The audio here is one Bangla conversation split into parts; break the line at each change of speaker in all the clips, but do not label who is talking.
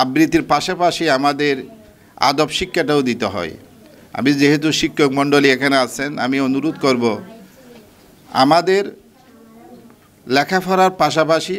আবৃত্তির পাশাপাশি আমাদের আদব শিক্ষাটাও দিতে হয়। আমি যেহেতু শিক্ষক মণ্ডলী এখানে আছেন, আমি অনুরোধ করব আমাদের লেখাপড়ার পাশাপাশি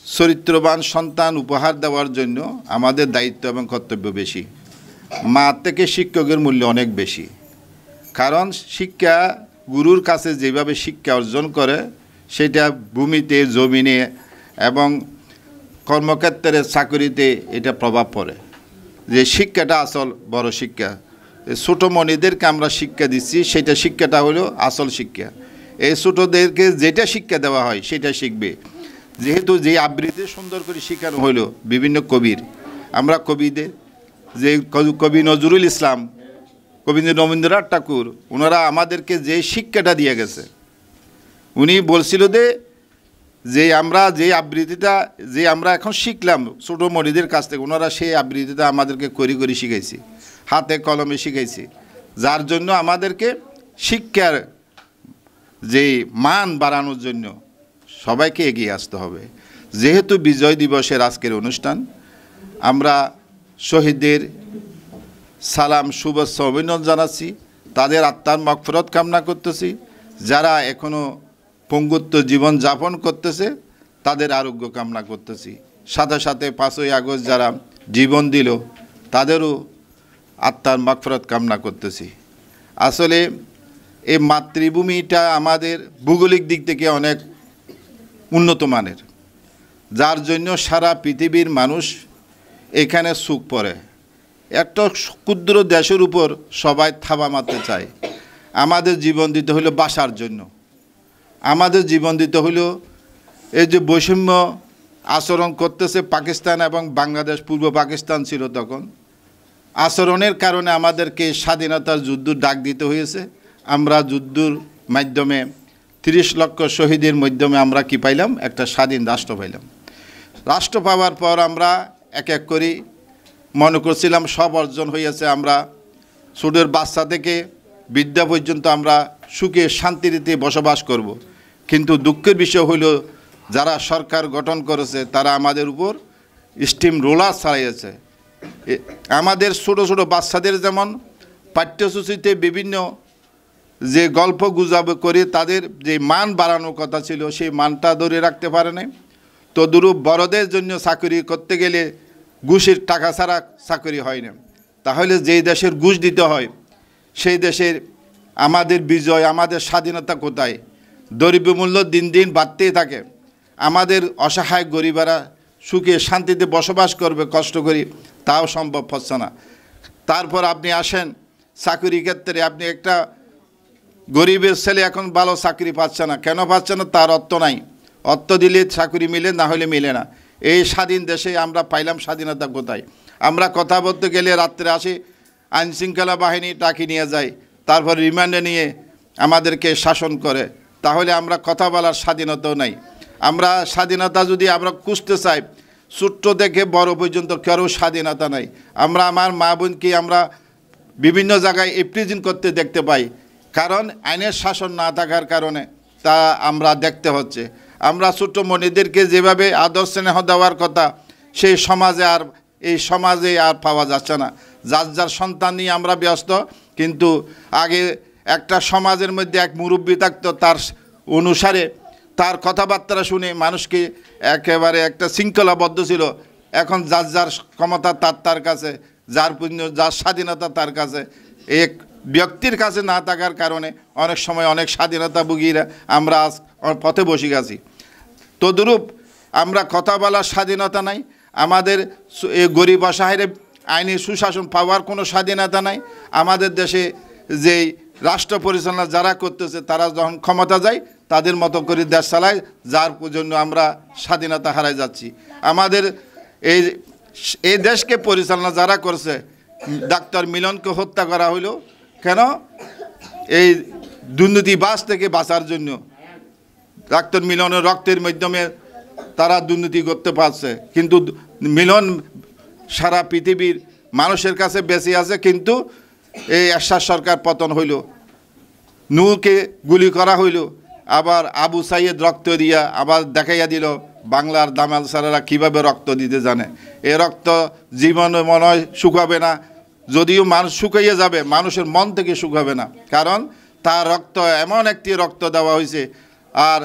চরিত্রবান সন্তান উপহার দেওয়ার জন্য আমাদের দায়িত্ব এবং কর্তব্য বেশি। মা থেকে শিক্ষকের মূল্য অনেক বেশি, কারণ শিক্ষা গুরুর কাছে যেভাবে শিক্ষা অর্জন করে সেটা ভূমিতে, জমিনে এবং কর্মক্ষেত্রে, চাকরিতে এটা প্রভাব পড়ে। যে শিক্ষাটা আসল বড় শিক্ষা, ছোটো মনিদেরকে আমরা শিক্ষা দিচ্ছি, সেটা শিক্ষাটা হলো আসল শিক্ষা। এই ছোটোদেরকে যেটা শিক্ষা দেওয়া হয় সেটা শিখবে। যেহেতু যে আবৃত্তি সুন্দর করে শেখানো হলো বিভিন্ন কবির, আমরা কবিদের যে কবি নজরুল ইসলাম, কবি রবীন্দ্রনাথ ঠাকুর, ওনারা আমাদেরকে যে শিক্ষাটা দিয়ে গেছে, উনি বলছিল যে আমরা যে আবৃত্তিটা যে আমরা এখন শিখলাম ছোটো মনিদের কাছ থেকে, ওনারা সেই আবৃত্তিটা আমাদেরকে করি শিখাইছি, হাতে কলমে শিখাইছি, যার জন্য আমাদেরকে শিক্ষার যে মান বাড়ানোর জন্য সবাইকে এগিয়ে আসতে হবে। যেহেতু বিজয় দিবসের আজকের অনুষ্ঠান, আমরা শহীদদের সালাম, শুভেচ্ছা, অভিনন্দন জানাচ্ছি, তাদের আত্মার মাগফিরাত কামনা করতেছি। যারা এখনও পঙ্গুত্ব জীবন যাপন করতেছে তাদের আরোগ্য কামনা করতেছি। সাথে সাথে 5ই আগস্ট যারা জীবন দিল তাদেরও আত্মার মাগফিরাত কামনা করতেছি। আসলে এই মাতৃভূমিটা আমাদের ভৌগোলিক দিক থেকে অনেক উন্নত মানের, যার জন্য সারা পৃথিবীর মানুষ এখানে সুখ পড়ে। একটা ক্ষুদ্র দেশের উপর সবাই থাবা মারতে চায়। আমাদের জীবন দিতে হলো বাঁচার জন্য, আমাদের জীবন দিতে হলো এই যে বৈষম্য আচরণ করতেছে পাকিস্তান এবং বাংলাদেশ, পূর্ব পাকিস্তান ছিল তখন, আচরণের কারণে আমাদেরকে স্বাধীনতার যুদ্ধ ডাক দিতে হয়েছে। আমরা যুদ্ধর মাধ্যমে 30 লক্ষ শহীদের মাধ্যমে আমরা কি পাইলাম? একটা স্বাধীন রাষ্ট্র পাইলাম। রাষ্ট্র পাওয়ার পর আমরা এক এক করে মনে করছিলাম সব অর্জন হয়েছে, আমরা ছোটোর বাচ্চা থেকে বিদ্যা পর্যন্ত আমরা সুখে শান্তিতে বসবাস করব। কিন্তু দুঃখের বিষয় হইল যারা সরকার গঠন করেছে তারা আমাদের উপর স্টিম রোলার চালাইছে। আমাদের ছোটো ছোটো বাচ্চাদের যেমন পাঠ্যসূচিতে বিভিন্ন যে গল্প গুজব করে তাদের যে মান বাড়ানোর কথা ছিল সেই মানটা ধরে রাখতে পারে নাই। তদুরূপ বড়দের জন্য চাকরি করতে গেলে ঘুষের টাকা ছাড়া চাকরি হয় না। তাহলে যেই দেশের ঘুষ দিতে হয় সেই দেশের আমাদের বিজয়, আমাদের স্বাধীনতা কোথায়? দ্রব্যমূল্য দিন দিন বাড়তেই থাকে। আমাদের অসহায় গরিবেরা সুখে শান্তিতে বসবাস করবে কষ্ট করি, তাও সম্ভব হচ্ছে না। তারপর আপনি আসেন চাকরি ক্ষেত্রে, আপনি একটা গরিবের ছেলে এখন ভালো চাকরি পাচ্ছে না, কেন পাচ্ছে না? তার অর্থ নাই। অর্থ দিলে চাকরি মিলে, না হলে মিলে না। এই স্বাধীন দেশে আমরা পাইলাম স্বাধীনতা কোথায়? আমরা কথা বলতে গেলে রাত্রে আসি, আইনশৃঙ্খলা বাহিনী টাকি নিয়ে যায়, তারপর রিমান্ডে নিয়ে আমাদেরকে শাসন করে। তাহলে আমরা কথা বলার স্বাধীনতাও নাই। আমরা স্বাধীনতা যদি আমরা খুঁজতে চাই, ছোট্ট থেকে বড় পর্যন্ত কারো স্বাধীনতা নাই। আমরা আমার মা বোনকে আমরা বিভিন্ন জায়গায় ইমপ্রিজন করতে দেখতে পাই, কারণ আইনের শাসন না থাকার কারণে তা আমরা দেখতে হচ্ছে। আমরা ছোট্ট মনিদেরকে যেভাবে আদর স্নেহ দেওয়ার কথা সেই সমাজে আর এই সমাজে আর পাওয়া যাচ্ছে না। যার যার সন্তান নিয়ে আমরা ব্যস্ত। কিন্তু আগে একটা সমাজের মধ্যে এক মুরব্বী থাকতো, তার অনুসারে তার কথাবার্তা শুনে মানুষকে একেবারে একটা শৃঙ্খলাবদ্ধ ছিল। এখন যার যার ক্ষমতা তার কাছে, যার পুণ্য, যার স্বাধীনতা তার কাছে। এক ব্যক্তির কাছে না থাকার কারণে অনেক সময় অনেক স্বাধীনতা ভুগিরা আমরা আজ পথে বসে গেছি। তদ্রূপ আমরা কথা বলার স্বাধীনতা নাই, আমাদের গরিব অসহায়ের আইনি সুশাসন পাওয়ার কোনো স্বাধীনতা নাই। আমাদের দেশে যেই রাষ্ট্র পরিচালনা যারা করতেছে তারা যখন ক্ষমতা যায় তাদের মতো করে দেশ চালায়, যার জন্য আমরা স্বাধীনতা হারাই যাচ্ছি। আমাদের এই দেশকে পরিচালনা যারা করছে, ডাক্তার মিলনকে হত্যা করা হইল কেন? এই দুর্নীতিবাজ থেকে বাঁচার জন্য। ডাক্তার মিলনের রক্তের মাধ্যমে তারা দুর্নীতি করতে পারছে, কিন্তু মিলন সারা পৃথিবীর মানুষের কাছে বেঁচে আছে। কিন্তু এই এরশাদ সরকার পতন হইল, নূরকে গুলি করা হইল, আবার আবু সাইয়েদ রক্ত দিয়া আবার দেখাইয়া দিল বাংলার দামাল স্যারেরা কীভাবে রক্ত দিতে জানে। এ রক্ত জীবনে মনে হয় শুকাবে না, যদিও মানুষ শুকাইয়ে যাবে, মানুষের মন থেকে শুকাবে না, কারণ তার রক্ত এমন একটি রক্ত দেওয়া হয়েছে, আর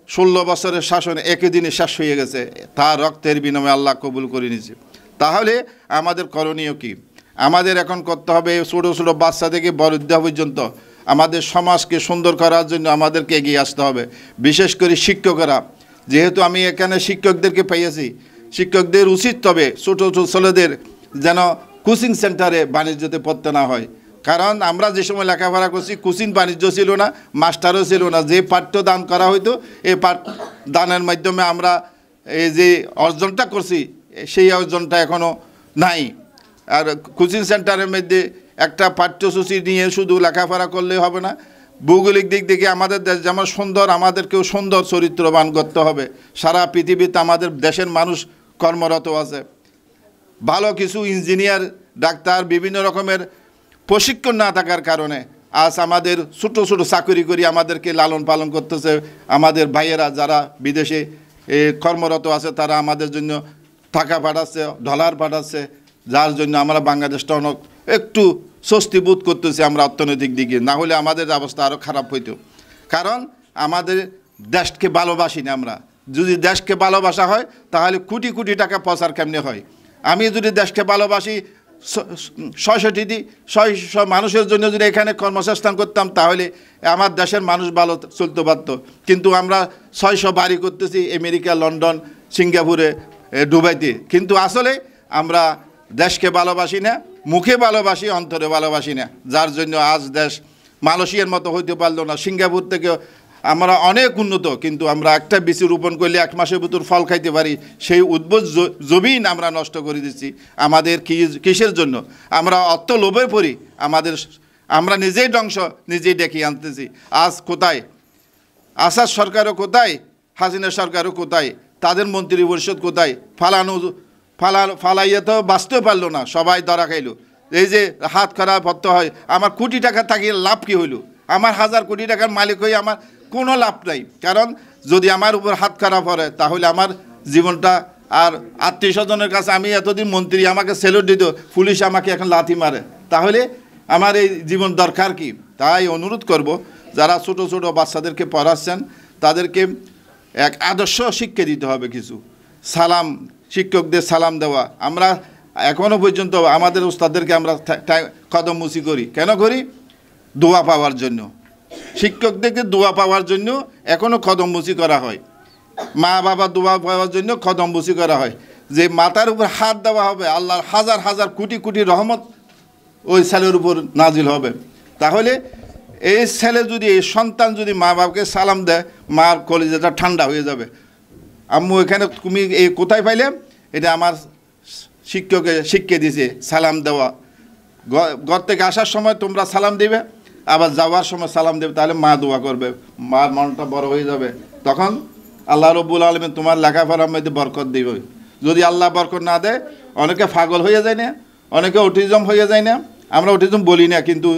16 বছরের শাসন একই দিনে শেষ হয়ে গেছে, তার রক্তের বিনিময়ে আল্লাহ কবুল করে নিয়েছে। তাহলে আমাদের করণীয় কি? আমাদের এখন করতে হবে ছোটো ছোটো বাচ্চা থেকে বৃদ্ধা পর্যন্ত আমাদের সমাজকে সুন্দর করার জন্য আমাদেরকে এগিয়ে আসতে হবে। বিশেষ করে শিক্ষকরা, যেহেতু আমি এখানে শিক্ষকদেরকে পেয়েছি, শিক্ষকদের উচিত তবে ছোটো ছোটো ছেলেদের যেন কোচিং সেন্টারে বাণিজ্যতে পড়তে না হয়। কারণ আমরা যে সময় লেখাপড়া করছি কোচিং বাণিজ্য ছিল না, মাস্টারও ছিল না। যে পাঠ্য দান করা হইতো এই দানের মাধ্যমে আমরা এই যে অর্জনটা করছি সেই অর্জনটা এখনও নাই। আর কোচিং সেন্টারের মধ্যে একটা পাঠ্যসূচি নিয়ে শুধু লেখাপড়া করলে হবে না, ভৌগোলিক দিক থেকে আমাদের দেশ যেমন সুন্দর, আমাদেরকেও সুন্দর চরিত্রবান করতে হবে। সারা পৃথিবীতে আমাদের দেশের মানুষ কর্মরত আছে, ভালো কিছু ইঞ্জিনিয়ার, ডাক্তার, বিভিন্ন রকমের প্রশিক্ষণ না থাকার কারণে আজ আমাদের ছোটো ছোটো চাকরি করি আমাদেরকে লালন পালন করতেছে। আমাদের ভাইয়েরা যারা বিদেশে কর্মরত আছে তারা আমাদের জন্য টাকা পাঠাচ্ছে, ডলার পাঠাচ্ছে, যার জন্য আমরা বাংলাদেশটা অনেক একটু স্বস্তি বোধ করতেছি আমরা অর্থনৈতিক দিকে। না হলে আমাদের অবস্থা আরও খারাপ হইতো, কারণ আমাদের দেশকে ভালোবাসি না আমরা। যদি দেশকে ভালোবাসা হয় তাহলে কোটি কোটি টাকা প্রচার কেমনে হয়। আমি যদি দেশকে ভালোবাসি 600 মানুষের জন্য যদি এখানে কর্মসংস্থান করতাম তাহলে আমার দেশের মানুষ ভালো চলতে পারত। কিন্তু আমরা 600 বাড়ি করতেছি আমেরিকা, লন্ডন, সিঙ্গাপুরে, দুবাইতে, কিন্তু আসলে আমরা দেশকে ভালোবাসি না, মুখে ভালোবাসি, অন্তরে ভালোবাসি না। যার জন্য আজ দেশ মালয়েশিয়ার মতো হইতে পারলো না। সিঙ্গাপুর থেকে আমরা অনেক উন্নত, কিন্তু আমরা একটা বীজ রোপণ করলে 1 মাসের ভিতর ফল খাইতে পারি, সেই উদ্ভিদ জমিন আমরা নষ্ট করে দিচ্ছি। আমাদের কিসের জন্য? আমরা অর্থ লোভে পড়ি, আমরা নিজেই ধ্বংস নিজেই ডেকে আনতেছি। আজ কোথায় আসাদ সরকারও কোথায়, হাসিনা সরকারও কোথায়, তাদের মন্ত্রী পরিষদ কোথায়? ফালাইয়া তো বাঁচতে পারলো না, সবাই ধরা খাইলো। এই যে হাত খারাপ হতে হয়, আমার কোটি টাকা থাকিয়ে লাভ কী হইল? আমার 1000 কোটি টাকার মালিক হয়ে আমার কোনো লাভ নাই, কারণ যদি আমার উপর হাত খারাপ হয় তাহলে আমার জীবনটা আর আত্মীয় স্বজনের কাছে আমি এতদিন মন্ত্রী আমাকে স্যালুট দিত, পুলিশ আমাকে এখন লাথি মারে, তাহলে আমার এই জীবন দরকার কি? তাই অনুরোধ করব যারা ছোটো ছোটো বাচ্চাদেরকে পড়াচ্ছেন তাদেরকে এক আদর্শ শিক্ষা দিতে হবে। কিছু সালাম, শিক্ষকদের সালাম দেওয়া। আমরা এখনও পর্যন্ত আমাদের উস্তাদদেরকে আমরা কদম মুচি করি, কেন করি? দোয়া পাওয়ার জন্য। শিক্ষকদেরকে দোয়া পাওয়ার জন্য এখনও কদমবুসি করা হয়, মা বাবা দোয়া পাওয়ার জন্য কদমবুসি করা হয়। যে মাথার উপর হাত দেওয়া হবে, আল্লাহর হাজার হাজার কোটি কোটি রহমত ওই ছেলের উপর নাজিল হবে। তাহলে এই ছেলে যদি, এই সন্তান যদি মা বাবাকে সালাম দেয়, মার কলিজাটা ঠান্ডা হয়ে যাবে। আম্মু এখানে তুমি এই কোথায় পাইলে? এটা আমার শিক্ষকে শিখিয়ে দিয়েছে সালাম দেওয়া। ঘর থেকে আসার সময় তোমরা সালাম দিবে, আবার যাওয়ার সময় সালাম দেবে, তাহলে মা দোয়া করবে, মার মনটা বড় হয়ে যাবে। তখন আল্লাহ রব্বুল আলামিন তোমার লেখাপড়ার মধ্যে বরকত দিবে। যদি আল্লাহ বরকত না দেয়, অনেকে পাগল হয়ে যায় না, অনেকে অটিজম হয়ে যায় না। আমরা অটিজম বলি না, কিন্তু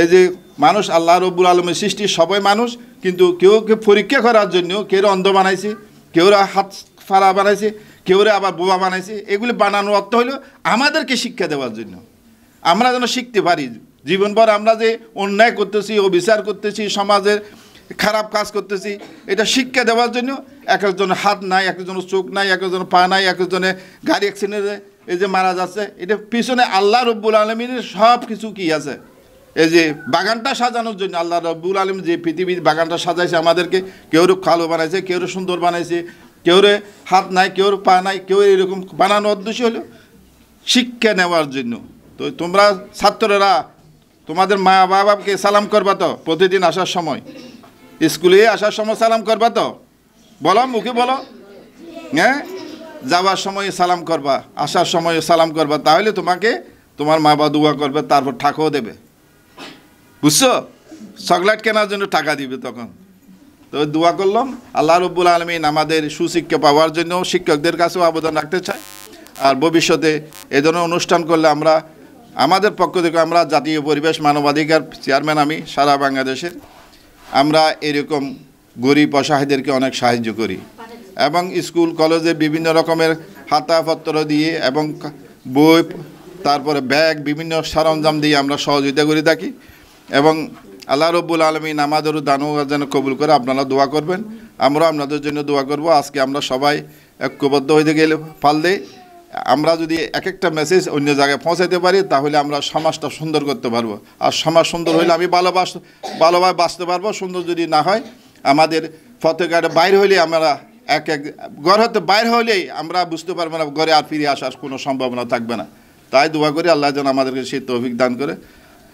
এই যে মানুষ, আল্লাহ রব্বুল আলামিনের সৃষ্টি সবাই মানুষ, কিন্তু কেউ পরীক্ষা করার জন্য কেউ অন্ধ বানাইছে, কেউ হাত ফাড়া বানাইছে, কেউ আবার বোবা বানাইছে। এগুলি বানানোর অর্থ হলো আমাদেরকে শিক্ষা দেওয়ার জন্য, আমরা যেন শিখতে পারি। জীবনভর আমরা যে অন্যায় করতেছি, অবিচার করতেছি, সমাজের খারাপ কাজ করতেছি, এটা শিক্ষা দেওয়ার জন্য। এক একজনের হাত নাই, এক একজনের চোখ নাই, এক একজনের পা নাই, এক একজনের গাড়ি অ্যাক্সিডেন্টে এই যে মারা যাচ্ছে, এটা পিছনে আল্লাহ রব্বুল আলমিনের সব কিছু কি আছে। এই যে বাগানটা সাজানোর জন্য আল্লাহ রব্বুল আলমিন যে পৃথিবীর বাগানটা সাজাইছে আমাদেরকে, কেউ কালো বানাইছে, কেউ সুন্দর বানাইছে, কেউ হাত নাই, কেউ পা নাই, কেউ এরকম বানানোর উদ্দেশ্য হলো শিক্ষা নেওয়ার জন্য। তো তোমরা ছাত্ররা তোমাদের মা বাবাকে সালাম করবা তো? প্রতিদিন আসার সময়, স্কুলে আসার সময় সালাম করবা তো? বলো, মুখে বলো। হ্যাঁ, যাওয়ার সময় সালাম করবা, আসার সময় সালাম করবা, তাহলে তোমাকে তোমার মা বাবা দোয়া করবে, তারপর টাকাও দেবে। বুঝছো? চকলেট কেনার জন্য টাকা দিবে তখন। তো দোয়া করলাম, আল্লাহ রব্বুল আলমিন আমাদের সুশিক্ষা পাওয়ার জন্য শিক্ষকদের কাছেও আবেদন রাখতে চাই। আর ভবিষ্যতে এ ধরনের অনুষ্ঠান করলে আমরা, আমাদের পক্ষ থেকে আমরা জাতীয় পরিবেশ মানবাধিকার চেয়ারম্যান, আমি সারা বাংলাদেশের, আমরা এরকম গরিব অসহায়দেরকে অনেক সাহায্য করি। এবং স্কুল কলেজে বিভিন্ন রকমের খাতাপত্র দিয়ে এবং বই, তারপরে ব্যাগ, বিভিন্ন সরঞ্জাম দিয়ে আমরা সহযোগিতা করে থাকি। এবং আল্লাহ রব্বুল আলমিন আমাদেরও দানও যেন কবুল করে। আপনারা দোয়া করবেন, আমরা আপনাদের জন্য দোয়া করব। আজকে আমরা সবাই ঐক্যবদ্ধ হইতে গেলে পারলে আমরা যদি এক একটা মেসেজ অন্য জায়গায় পৌঁছাতে পারি, তাহলে আমরা সমাজটা সুন্দর করতে পারবো। আর সমাজ সুন্দর হইলে আমি ভালোভাবে বাঁচতে পারবো। সুন্দর যদি না হয়, আমাদের ফতেঘাটে বাইরে হইলে আমরা এক ঘর হতে বাইরে হলেই আমরা বুঝতে পারবো না, ঘরে আর ফিরে আসার কোনো সম্ভাবনা থাকবে না। তাই দোয়া করি আল্লাহ যেন আমাদেরকে সেই তৌফিক দান করে।